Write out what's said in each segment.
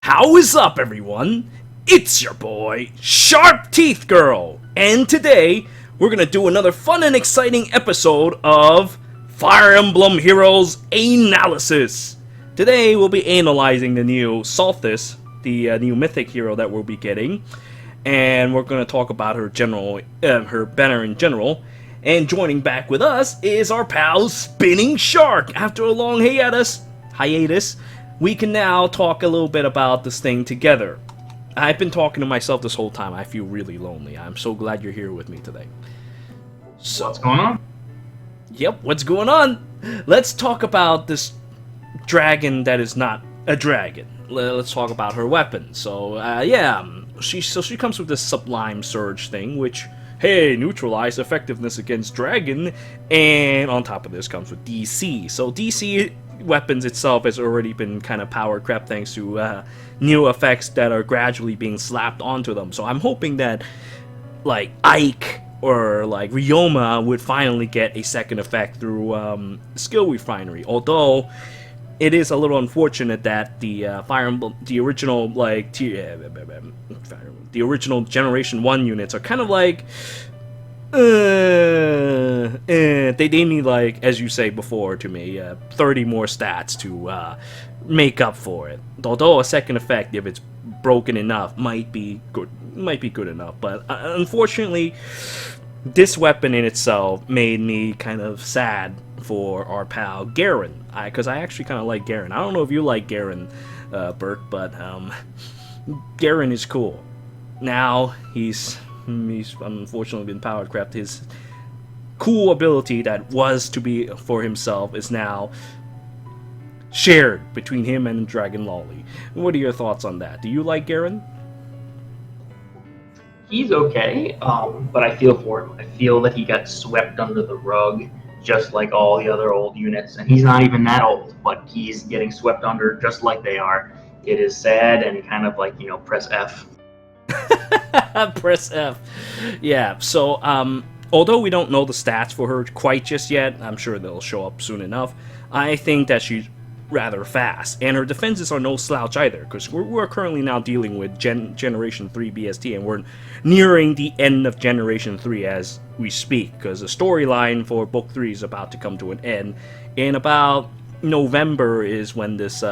How is up, everyone? It's your boy, Sharp Teeth Girl, and today we're gonna do another fun and exciting episode of Fire Emblem Heroes Analysis. Today we'll be analyzing the new Sothis, the new Mythic hero that we'll be getting, and we're gonna talk about her banner in general. And joining back with us is our pal Spinning Shark. After a long hiatus, we can now talk a little bit about this thing together. I've been talking to myself this whole time. I feel really lonely. I'm so glad you're here with me today. So, what's going on? Yep, what's going on? Let's talk about this dragon that is not a dragon. Let's talk about her weapon. So, she comes with this Sublime Surge thing, which, hey, neutralize effectiveness against dragon, and on top of this comes with DC. So DC weapons itself has already been kind of power crept thanks to new effects that are gradually being slapped onto them. So I'm hoping that like Ike or like Ryoma would finally get a second effect through skill refinery. Although it is a little unfortunate that the Fire Emblem, the original the original Generation 1 units are kind of like they need, like, as you say before to me, 30 more stats to make up for it. Although a second effect, if it's broken enough, might be good enough. But unfortunately, this weapon in itself made me kind of sad for our pal Garen, because I actually kind of like Garen. I don't know if you like Garen, Berk, but Garen is cool. Now he's unfortunately been power crept. His cool ability that was to be for himself is now shared between him and Dragon Lolly. What are your thoughts on that? Do you like Garen? He's okay, but I feel for him. I feel that he got swept under the rug, just like all the other old units. And he's not even that old, but he's getting swept under just like they are. It is sad and kind of like, press F. Press F. Yeah, so, although we don't know the stats for her quite just yet, I'm sure they'll show up soon enough, I think that she's rather fast, and her defenses are no slouch either, because we're currently now dealing with Generation 3 BST, and we're nearing the end of Generation 3 as we speak, because the storyline for Book 3 is about to come to an end. In about November is when this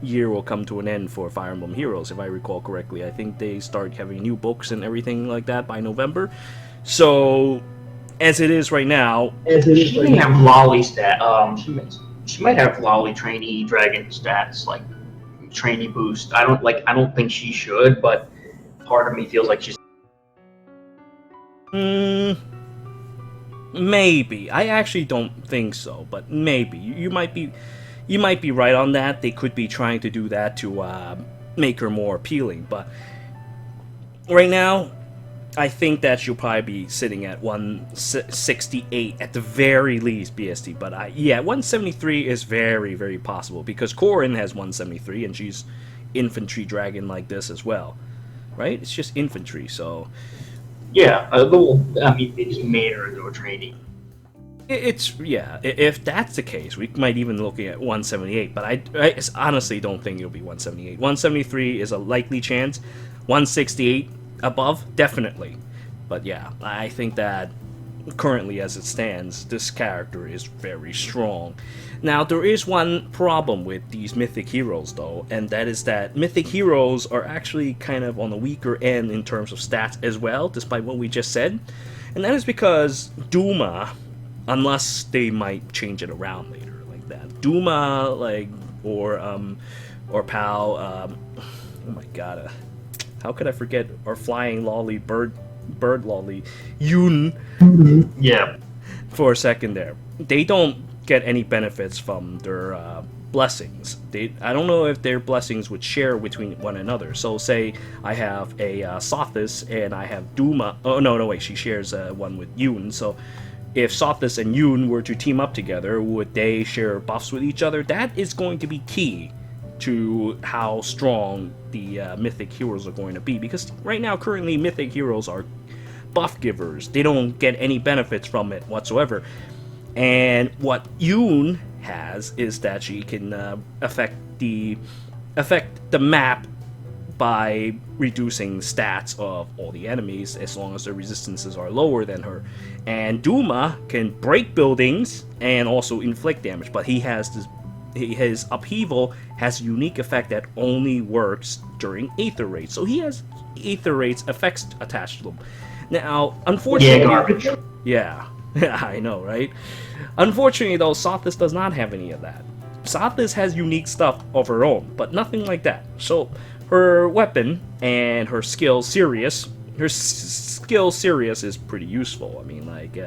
year will come to an end for Fire Emblem Heroes, if I recall correctly. I think they start having new books and everything like that by November. So, as it is right now, she may have Lolly stat. She might have Lolly trainee dragon stats, like trainee boost. I don't think she should, but part of me feels like she's. Maybe. I actually don't think so, but maybe. You might be right on that. They could be trying to do that to make her more appealing, but right now, I think that she'll probably be sitting at 168 at the very least, BST. But 173 is very, very possible, because Corrin has 173, and she's infantry dragon like this as well, right? It's just infantry, so Yeah, they just made her into a trainee. If that's the case, we might even look at 178, but I honestly don't think it'll be 178. 173 is a likely chance. 168 above, definitely. But yeah, I think that currently as it stands, this character is very strong. Now, there is one problem with these Mythic Heroes, though, and that is that Mythic Heroes are actually kind of on the weaker end in terms of stats as well, despite what we just said. And that is because Duma, unless they might change it around later like that. Duma, or Pal, oh my god, how could I forget our flying lolly, bird lolly, Yun. Yeah. For a second there. They don't get any benefits from their blessings. I don't know if their blessings would share between one another. So say I have a Sothis and I have Duma. Oh, no, wait, she shares one with Yun. So if Sothis and Yun were to team up together, would they share buffs with each other? That is going to be key to how strong the Mythic Heroes are going to be. Because right now, currently, Mythic Heroes are buff givers. They don't get any benefits from it whatsoever. And what Yun has is that she can affect the map by reducing stats of all the enemies as long as their resistances are lower than her. And Duma can break buildings and also inflict damage, but he has this, his upheaval has a unique effect that only works during Aether Raids. So he has Aether Raids effects attached to them. Now, unfortunately... Yeah, garbage. Yeah, I know, right? Unfortunately, though, Sothis does not have any of that. Sothis has unique stuff of her own, but nothing like that. So, her weapon and her skill, Sirius, is pretty useful. I mean, like,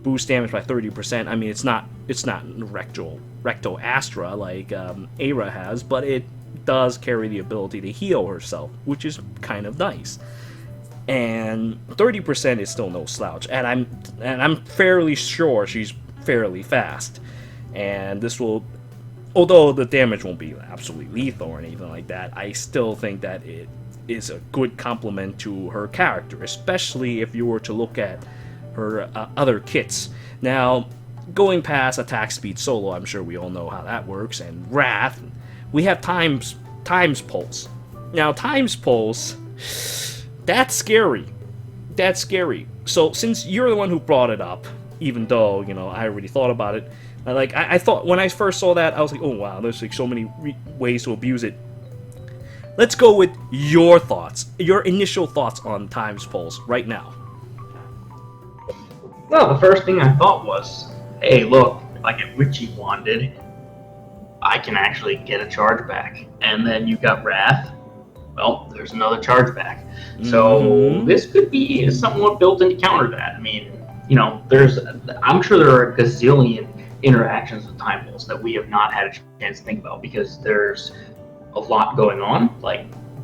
boost damage by 30%. I mean, it's not recto astra like Aira has, but it does carry the ability to heal herself, which is kind of nice. And 30% is still no slouch, and I'm fairly sure she's fairly fast, and this will, although the damage won't be absolutely lethal or anything like that, I still think that it is a good complement to her character, especially if you were to look at her other kits. Now, going past attack speed solo, I'm sure we all know how that works, and Wrath, we have times pulse. Now, times pulse, that's scary. That's scary. So, since you're the one who brought it up, even though, you know, I already thought about it, I thought, when I first saw that, I was like, oh wow, there's like so many ways to abuse it. Let's go with your thoughts, your initial thoughts on times pulse right now. Well, the first thing I thought was, hey, look, if I get Witchy Wanded, I can actually get a charge back. And then you got Wrath, well, there's another charge back. So this could be somewhat built in to counter that. I mean, you know, I'm sure there are a gazillion interactions with Time Pulse that we have not had a chance to think about because there's a lot going on.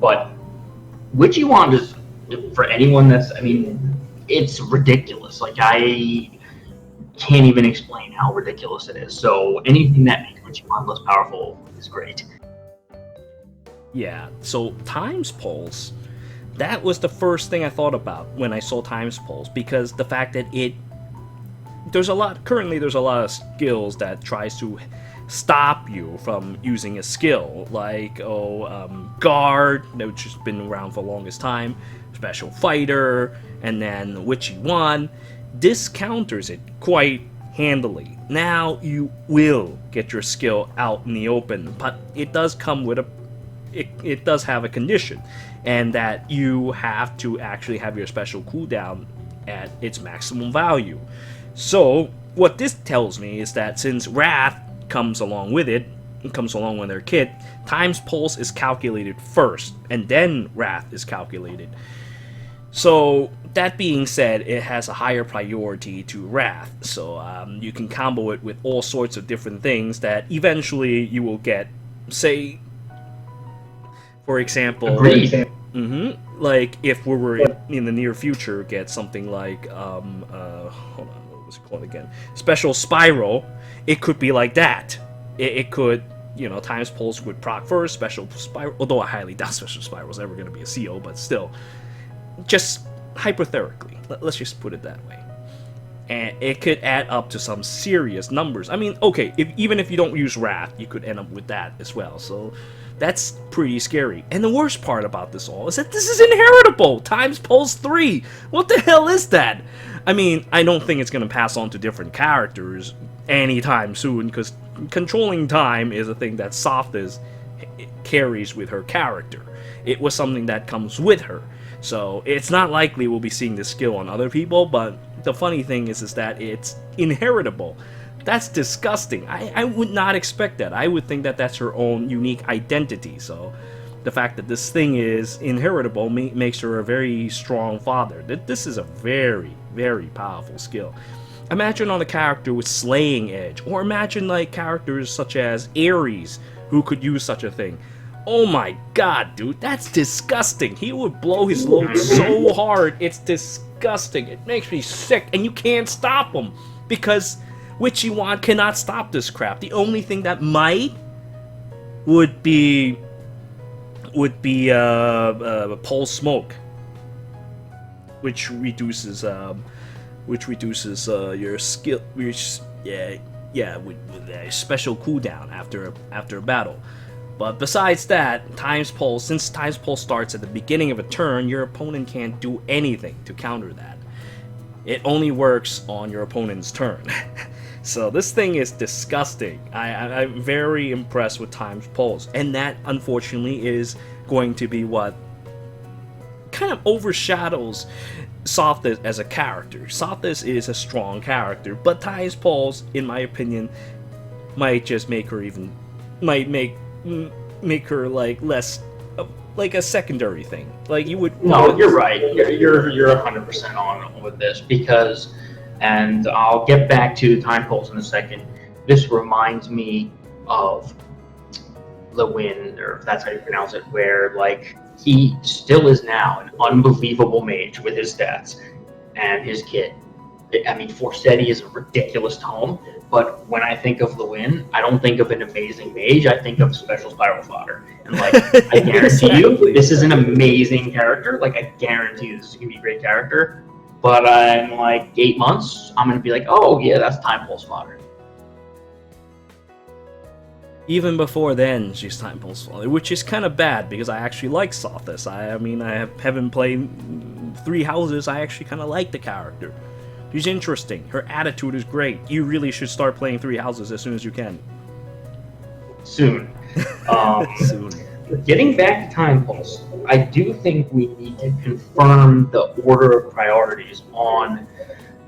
But Witchy Wand is, for anyone that's, I mean, it's ridiculous. Like, I can't even explain how ridiculous it is. So anything that makes Witchy Wand less powerful is great. Yeah, so Times Pulse, that was the first thing I thought about when I saw Times Pulse, because the fact that there's a lot of skills that tries to stop you from using a skill, like Guard, which has been around for the longest time, Special Fighter, and then Witchy Wand. This counters it quite handily. Now you will get your skill out in the open, but it does come with it does have a condition, and that you have to actually have your special cooldown at its maximum value. So what this tells me is that since Wrath comes along with their kit, Times Pulse is calculated first, and then Wrath is calculated. So that being said, it has a higher priority to Wrath, so you can combo it with all sorts of different things that eventually you will get, say, for example, like if we were in the near future, get something like, hold on, what was it called again? Special Spiral, it could be like that. It could, you know, Times Pulse would proc first, Special Spiral, although I highly doubt Special Spiral is ever going to be a CO, but still, just hypothetically, let's just put it that way. And it could add up to some serious numbers. I mean, okay, even if you don't use Wrath, you could end up with that as well, so that's pretty scary. And the worst part about this all is that this is inheritable! Times Pulse 3! What the hell is that? I mean, I don't think it's going to pass on to different characters anytime soon, because controlling time is a thing that Sothis carries with her character. It was something that comes with her. So it's not likely we'll be seeing this skill on other people, but the funny thing is that it's inheritable. That's disgusting. I would not expect that. I would think that that's her own unique identity. So the fact that this thing is inheritable makes her a very strong father. This is a very, very powerful skill. Imagine on a character with Slaying Edge, or imagine like characters such as Ares who could use such a thing. Oh my god, dude, that's disgusting. He would blow his load so hard, it's disgusting. It makes me sick, and you can't stop him because Witchy Wand cannot stop this crap. The only thing that might would be Pulse Smoke, which reduces your skill, with special cooldown after a battle. But besides that, Time's Pulse, since Time's Pulse starts at the beginning of a turn, your opponent can't do anything to counter that. It only works on your opponent's turn. So this thing is disgusting. I'm very impressed with Time's Pulse, and that unfortunately is going to be what kind of overshadows Sothis as a character. Sothis is a strong character, but Time's Pulse, in my opinion, might just make her her like less like a secondary thing. Like you would. No, you're right. You're 100% on with this because, and I'll get back to Time Pulse in a second. This reminds me of Lewin, or if that's how you pronounce it, where like he still is now an unbelievable mage with his stats and his kit. I mean, Forseti is a ridiculous tome, but when I think of Lewin, I don't think of an amazing mage. I think of special spiral fodder. And like, I guarantee you, this is an amazing character. Like, I guarantee you, this is gonna be a great character. But in like 8 months, I'm gonna be like, oh yeah, that's Time Pulse fodder. Even before then, she's Time Pulse fodder, which is kind of bad because I actually like Sothis. I mean, I haven't played 3 houses. I actually kind of like the character. She's interesting. Her attitude is great. You really should start playing 3 houses as soon as you can. Soon. Soon. Getting back to Time Pulse, I do think we need to confirm the order of priorities on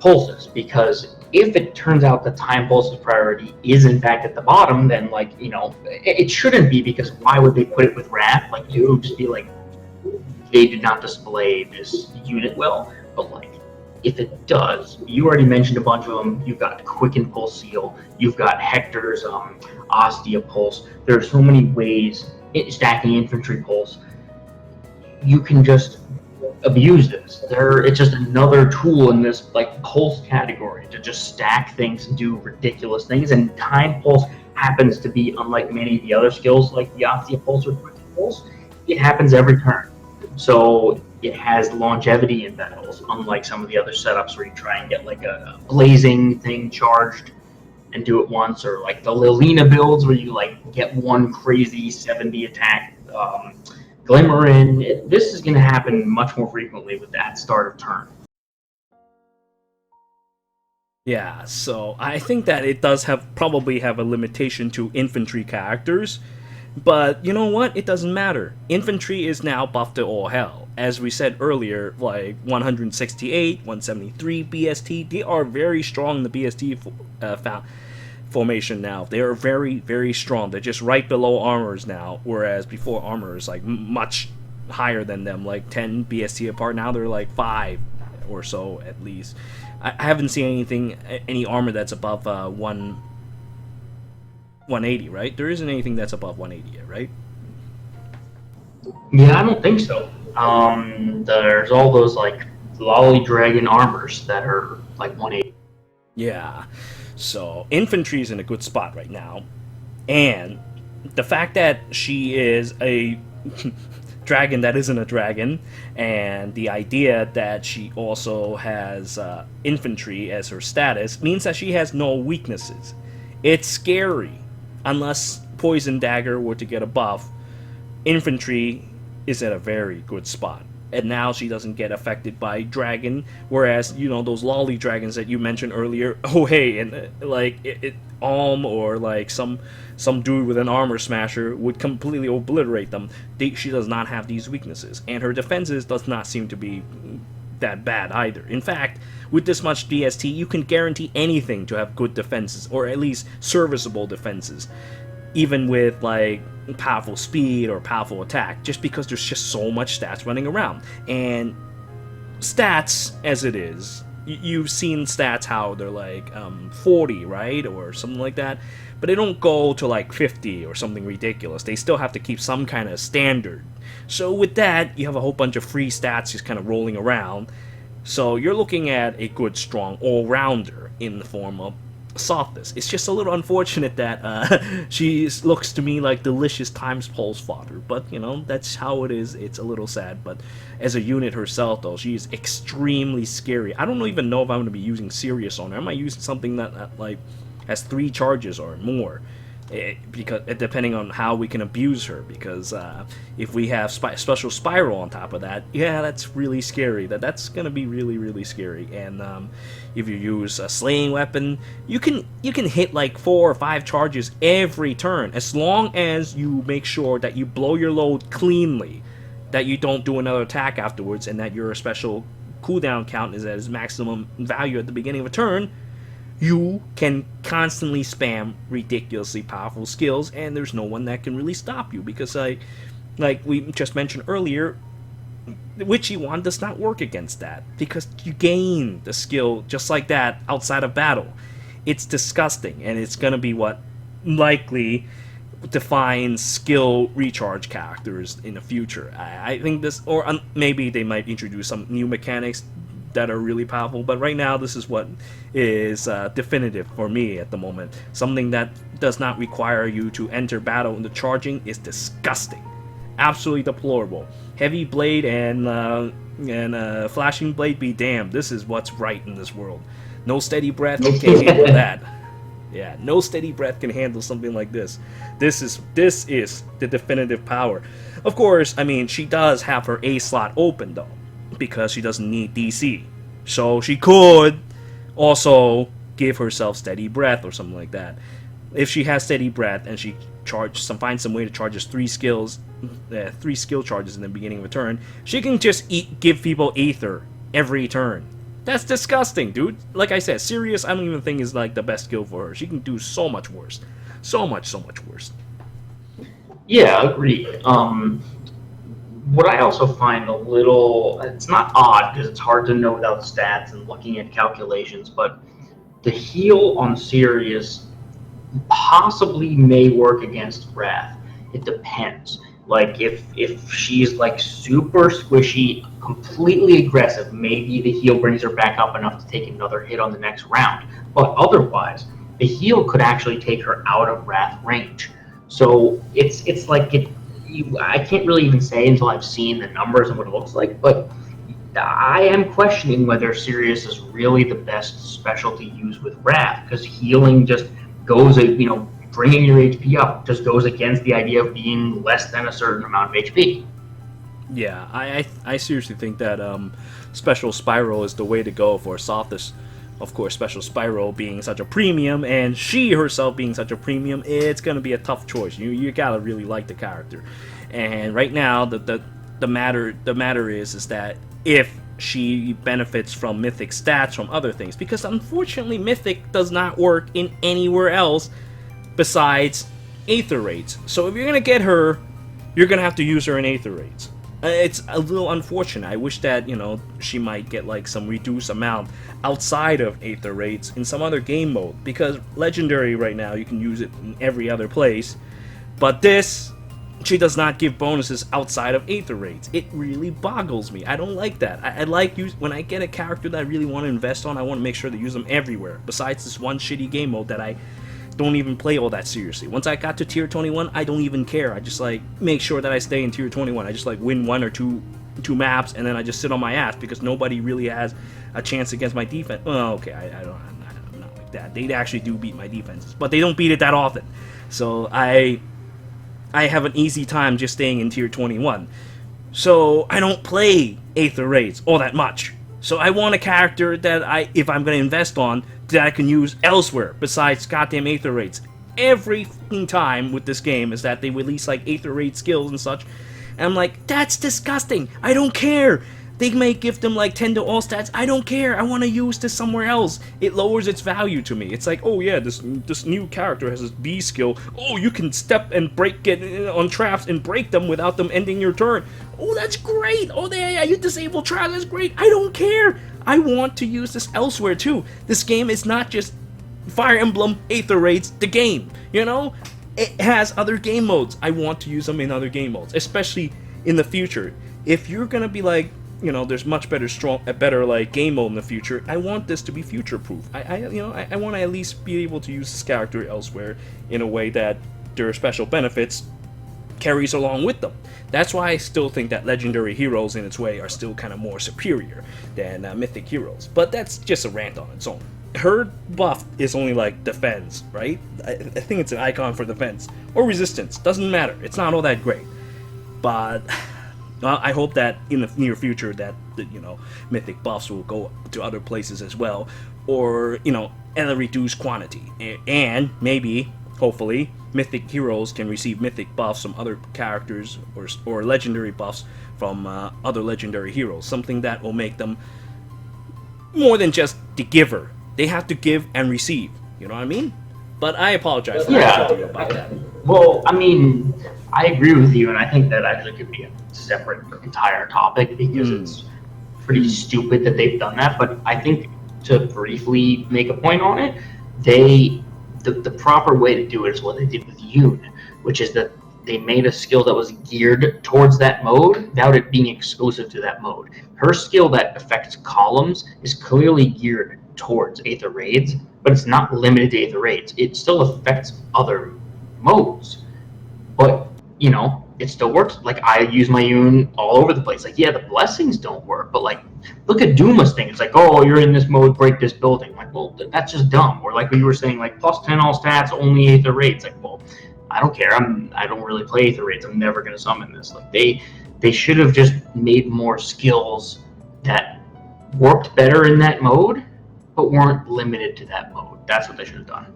pulses, because if it turns out that Time Pulse's priority is in fact at the bottom, then like, you know, it shouldn't be, because why would they put it with Wrath? Like, it would just be like, they did not display this unit well. But like, if it does, you already mentioned a bunch of them. You've got Quicken Pulse Seal, you've got Hector's Ostia Pulse. There are so many ways, stacking Infantry Pulse. You can just abuse this. It's just another tool in this like pulse category to just stack things and do ridiculous things. And Time Pulse happens to be, unlike many of the other skills like the Ostia Pulse or Quicken Pulse, it happens every turn. So it has longevity in battles, unlike some of the other setups where you try and get like a blazing thing charged and do it once, or like the Lilina builds where you like get one crazy 70 attack glimmer in. This is going to happen much more frequently with that start of turn. Yeah, so I think that it does probably have a limitation to infantry characters. But you know what? It doesn't matter. Infantry is now buffed to all hell. As we said earlier, like 168, 173 BST, they are very strong in the BST formation now. They are very, very strong. They're just right below armors now, whereas before armor is like much higher than them, like 10 BST apart. Now they're like 5 or so at least. I haven't seen any armor that's above 180, right? There isn't anything that's above 180 yet, right? Yeah, I don't think so. There's all those like lolly dragon armors that are like 180. Yeah, so infantry's in a good spot right now, and the fact that she is a dragon that isn't a dragon, and the idea that she also has infantry as her status means that she has no weaknesses. It's scary. Unless Poison Dagger were to get a buff, infantry is at a very good spot. And now she doesn't get affected by dragon, whereas, you know, those lolly dragons that you mentioned earlier, oh hey, and like Alm or like some dude with an armor smasher would completely obliterate them. She does not have these weaknesses, and her defenses does not seem to be that bad either. In fact, with this much BST, you can guarantee anything to have good defenses, or at least serviceable defenses, even with like powerful speed or powerful attack, just because there's just so much stats running around. And stats as it is, you've seen stats how they're like 40, right, or something like that, but they don't go to like 50 or something ridiculous. They still have to keep some kind of standard. So with that, you have a whole bunch of free stats just kind of rolling around. So you're looking at a good, strong all-rounder in the form of Sothis. It's just a little unfortunate that she looks to me like delicious Time's Pulse fodder, but you know, that's how it is. It's a little sad, but as a unit herself though, she is extremely scary. I don't even know if I'm going to be using Sirius on her. I might use something that like has 3 charges or more because depending on how we can abuse her, because if we have special spiral on top of that, yeah, that's really scary. That's gonna be really, really scary. And if you use a slaying weapon, you can hit like 4 or 5 charges every turn, as long as you make sure that you blow your load cleanly, that you don't do another attack afterwards, and that your special cooldown count is at its maximum value at the beginning of a turn. You can constantly spam ridiculously powerful skills, and there's no one that can really stop you, because like we just mentioned earlier, Witchy Wand does not work against that, because you gain the skill just like that outside of battle. It's disgusting, and it's gonna be what likely defines skill recharge characters in the future. I think this, or maybe they might introduce some new mechanics that are really powerful, but right now this is what is definitive for me at the moment. Something that does not require you to enter battle into charging is disgusting, absolutely deplorable. Heavy blade and flashing blade be damned. This is what's right in this world. No steady breath can handle that. Yeah, no steady breath can handle something like this. This is the definitive power. Of course, I mean, she does have her A slot open though, because she doesn't need DC. So she could also give herself steady breath or something like that. If she has steady breath and she finds some way to charge 3 skill charges in the beginning of a turn, she can just give people Aether every turn. That's disgusting, dude. Like I said, Sirius I don't even think is like the best skill for her. She can do so much worse. So much worse. Yeah, agreed. What I also find a little, it's not odd because it's hard to know without stats and looking at calculations, but the heal on Sirius possibly may work against Wrath. It depends. Like if she's like super squishy, completely aggressive, maybe the heal brings her back up enough to take another hit on the next round. But otherwise, the heal could actually take her out of Wrath range. So it's like I can't really even say until I've seen the numbers and what it looks like, but I am questioning whether Sirius is really the best special to use with Wrath, because healing just goes, bringing your HP up just goes against the idea of being less than a certain amount of HP. Yeah, I seriously think that Special Spiral is the way to go for Sothis. Of course, Special Spiral being such a premium, and she herself being such a premium, it's going to be a tough choice. You gotta really like the character. And right now, the matter is that if she benefits from Mythic stats from other things, because unfortunately Mythic does not work in anywhere else besides Aether Raids. So if you're going to get her, you're going to have to use her in Aether Raids. It's a little unfortunate. I wish that, she might get like some reduced amount outside of Aether Raids in some other game mode, because Legendary right now you can use it in every other place, but this, she does not give bonuses outside of Aether Raids. It really boggles me. I don't like that. I like when I get a character that I really want to invest on, I want to make sure to use them everywhere, besides this one shitty game mode that I don't even play all that seriously. Once I got to tier 21, I don't even care. I just like make sure that I stay in tier 21. I just like win 1 or 2 maps, and then I just sit on my ass because nobody really has a chance against my defense. Well, okay, I'm not like that. They actually do beat my defenses, but they don't beat it that often. So I have an easy time just staying in tier 21. So I don't play Aether Raids all that much. So I want a character that if I'm going to invest on, that I can use elsewhere besides goddamn Aether Raids. Every time with this game is that they release like Aether Raid skills and such, and I'm like, that's disgusting. I don't care. They may give them like 10 to all stats. I don't care. I want to use this somewhere else. It lowers its value to me. It's like, oh yeah, this new character has this B skill. Oh, you can step and get on traps and break them without them ending your turn. Oh, that's great. Oh, yeah, you disable traps. That's great. I don't care. I want to use this elsewhere too. This game is not just Fire Emblem Aether Raids, the game. It has other game modes. I want to use them in other game modes, especially in the future. If you're gonna be like, there's much better like game mode in the future, I want this to be future proof. I want to at least be able to use this character elsewhere in a way that their special benefits carries along with them. That's why I still think that Legendary Heroes in its way are still kind of more superior than Mythic Heroes. But that's just a rant on its own. her buff is only like defense, right? I think it's an icon for defense or resistance. Doesn't matter. It's not all that great, but I hope that in the near future that mythic buffs will go to other places as well, or at a reduced quantity, and maybe hopefully mythic heroes can receive mythic buffs from other characters or legendary buffs from other legendary heroes. Something that will make them more than just the giver. They have to give and receive. You know what I mean? But I apologize for talking to you about that. Well, I mean, I agree with you, and I think that actually could be a separate entire topic because it's pretty stupid that they've done that. But I think to briefly make a point on it, the proper way to do it is what they did with Yoon, which is that they made a skill that was geared towards that mode without it being exclusive to that mode. Her skill that affects columns is clearly geared towards Aether Raids, but it's not limited to Aether Raids. It still affects other modes, but it still works. Like, I use my Yoon all over the place. Like, yeah, the blessings don't work, but like, look at Duma's thing. It's like, oh, you're in this mode, break this building. Like, well, that's just dumb. Or like we were saying, like, plus 10 all stats, only Aether Raids. Like, well, I don't care. I don't really play Aether Raids. I'm never gonna summon this. Like, they should have just made more skills that worked better in that mode, but weren't limited to that mode. That's what they should have done.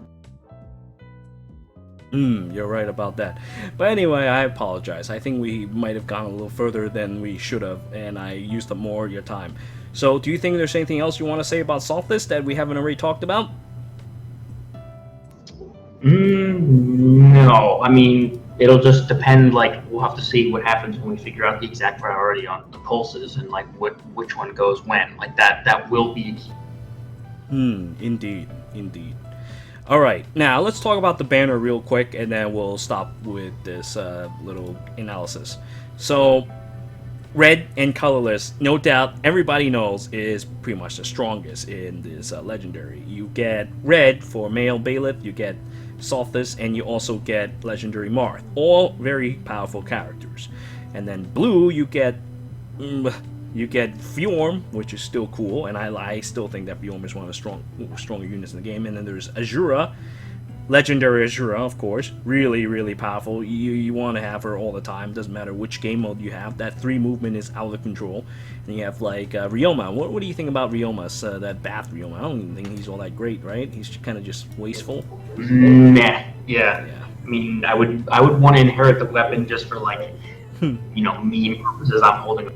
You're right about that. But anyway, I apologize. I think we might have gone a little further than we should have, and I used up more of your time. So, do you think there's anything else you want to say about Sothis that we haven't already talked about? No. I mean, it'll just depend. Like, we'll have to see what happens when we figure out the exact priority on the pulses and like which one goes when. Like that will be. Indeed. Alright, now let's talk about the banner real quick, and then we'll stop with this little analysis. So, red and colorless, no doubt, everybody knows, is pretty much the strongest in this legendary. You get red for male Byleth, you get Sothis, and you also get legendary Marth. All very powerful characters. And then blue, you get Fjorm, which is still cool, and I still think that Fjorm is one of the stronger units in the game. And then there's Azura, legendary Azura, of course, really, really powerful. You want to have her all the time, doesn't matter which game mode you have. That 3 movement is out of control. And you have like Ryoma. What do you think about Ryoma's, that Bath Ryoma? I don't even think he's all that great, right? He's kind of just wasteful. Nah, yeah. I mean, I would want to inherit the weapon just for like, meme purposes. I'm holding.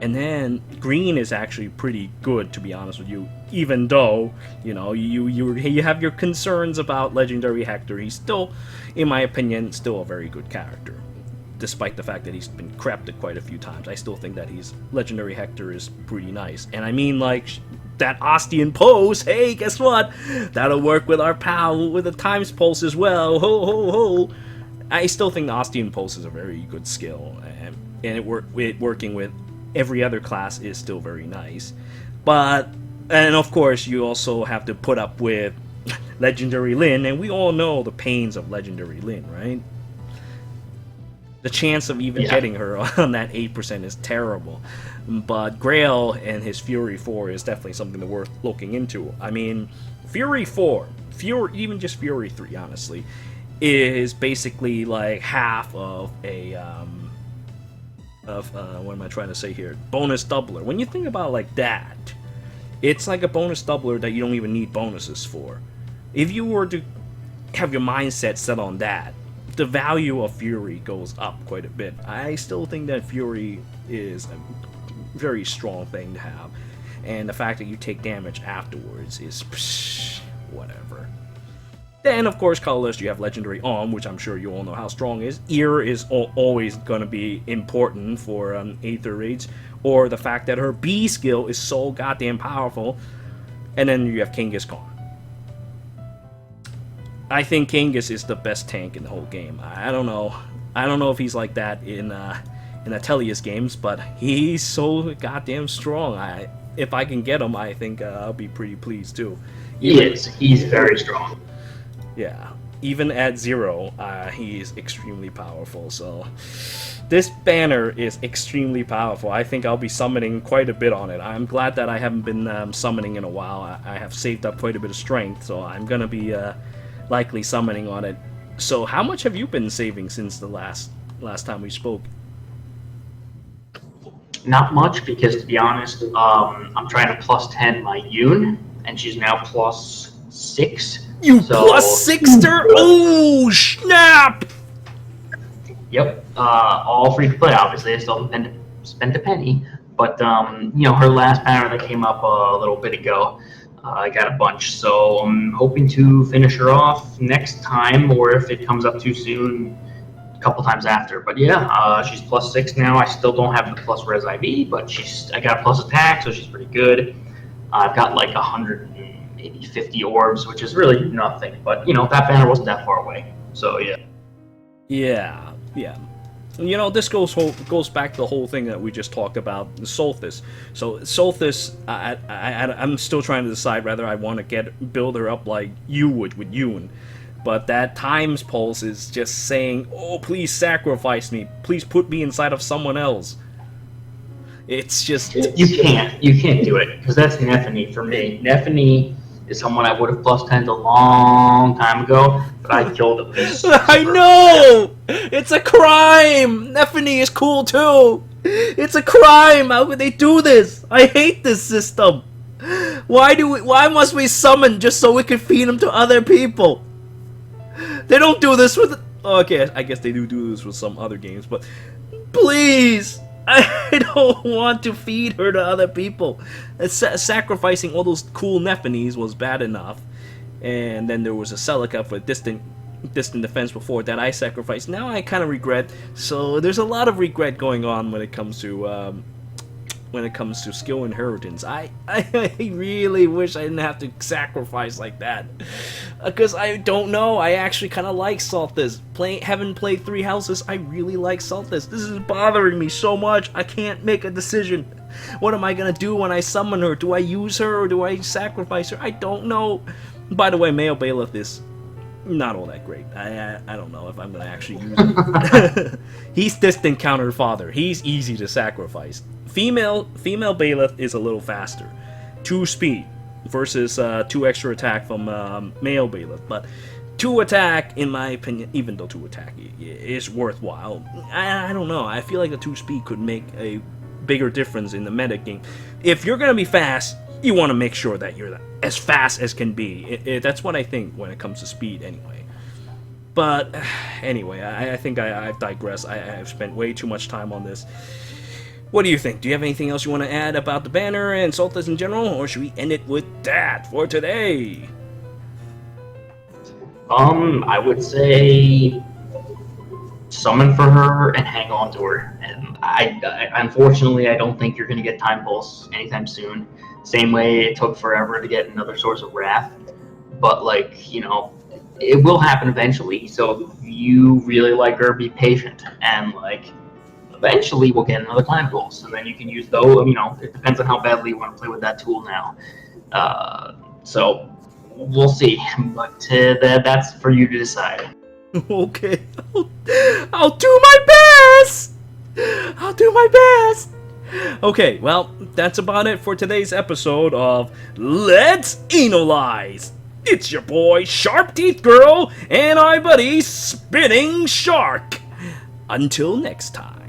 And then green is actually pretty good, to be honest with you. Even though you have your concerns about legendary Hector, he's still, in my opinion, still a very good character. Despite the fact that he's been crapped quite a few times, I still think that legendary Hector is pretty nice. And I mean, like, that Ostian pose. Hey, guess what? That'll work with our pal with the times pulse as well. Ho ho ho! I still think the Ostian pulse is a very good skill, and working with every other class is still very nice. And of course, you also have to put up with legendary Lyn, and we all know the pains of legendary Lyn, right? The chance of even getting her on that 8% is terrible. But Grail and his Fury 4 is definitely something worth looking into. I mean, Fury 4, even just Fury 3, honestly, is basically like half of a what am I trying to say here? Bonus doubler. When you think about it like that, it's like a bonus doubler that you don't even need bonuses for. If you were to have your mindset set on that, the value of Fury goes up quite a bit. I still think that Fury is a very strong thing to have, and the fact that you take damage afterwards is whatever. Then, of course, colorless, you have legendary which I'm sure you all know how strong it is. Ear is always going to be important for Aether Raids, or the fact that her B skill is so goddamn powerful. And then you have Kangaskhan Khan. I think Kangas is the best tank in the whole game. I don't know. I don't know if he's like that in Atelius games, but he's so goddamn strong. If I can get him, I think I'll be pretty pleased too. He's very strong. Yeah, even at 0, he is extremely powerful. So this banner is extremely powerful. I think I'll be summoning quite a bit on it. I'm glad that I haven't been summoning in a while. I have saved up quite a bit of strength, so I'm gonna be likely summoning on it. So how much have you been saving since the last time we spoke? Not much, because to be honest, I'm trying to plus 10 my Yoon, and she's now plus 6. You plus 6'er? Oh, snap! Yep, all free to play, obviously. I still haven't spent a penny. But, you know, her last banner that came up a little bit ago, I got a bunch. So I'm hoping to finish her off next time, or if it comes up too soon, a couple times after. But yeah, she's plus 6 now. I still don't have the plus res IV, but I got a plus attack, so she's pretty good. I've got like 150 orbs, which is really nothing. But, you know, that banner wasn't that far away. So yeah. Yeah. You know, this goes back to the whole thing that we just talked about, Sothis. So Sothis, I'm still trying to decide whether I want to build her up like you would with Yoon. But that times pulse is just saying, oh, please sacrifice me. Please put me inside of someone else. It's just... You can't do it, because that's Nephany for me. Nephany is someone I would have plus 10'd a long time ago, but I killed at least. I know! It's a crime! Nephany is cool too! It's a crime! How could they do this? I hate this system! Why must we summon just so we can feed them to other people? They don't do this with... Okay, I guess they do this with some other games, but... Please! I don't want to feed her to other people. Sacrificing all those cool Nephanies was bad enough. And then there was a Celica for distant defense before that I sacrificed. Now I kind of regret. So there's a lot of regret going on when it comes to skill inheritance. I really wish I didn't have to sacrifice like that, because I don't know. I actually kind of like Sothis. Having played 3 houses, I really like Sothis. This is bothering me so much. I can't make a decision. What am I gonna do when I summon her? Do I use her or do I sacrifice her? I don't know. By the way, male Byleth is not all that great. I don't know if I'm gonna actually use him. He's distant counter fodder. He's easy to sacrifice. Female Byleth is a little faster. 2 speed versus 2 extra attack from male Byleth. But 2 attack, in my opinion, even though 2 attack is worthwhile, I don't know. I feel like the 2 speed could make a bigger difference in the meta game. If you're gonna be fast, you want to make sure that you're as fast as can be. That's what I think when it comes to speed, anyway. But anyway, I think I've digressed. I've spent way too much time on this. What do you think? Do you have anything else you want to add about the banner and Sothis in general, or should we end it with that for today? I would say summon for her and hang on to her. And I unfortunately, I don't think you're going to get Time Pulse anytime soon. Same way it took forever to get another Source of Wrath. But, like, you know, it will happen eventually. So if you really like her, be patient. And, like, eventually we'll get another Time Pulse. And then you can use those, you know, it depends on how badly you want to play with that tool now. So we'll see. But that's for you to decide. Okay. I'll do my best! I'll do my best! Okay, well, that's about it for today's episode of Let's Analyze. It's your boy, Sharp Teeth Girl, and my buddy, Spinning Shark. Until next time.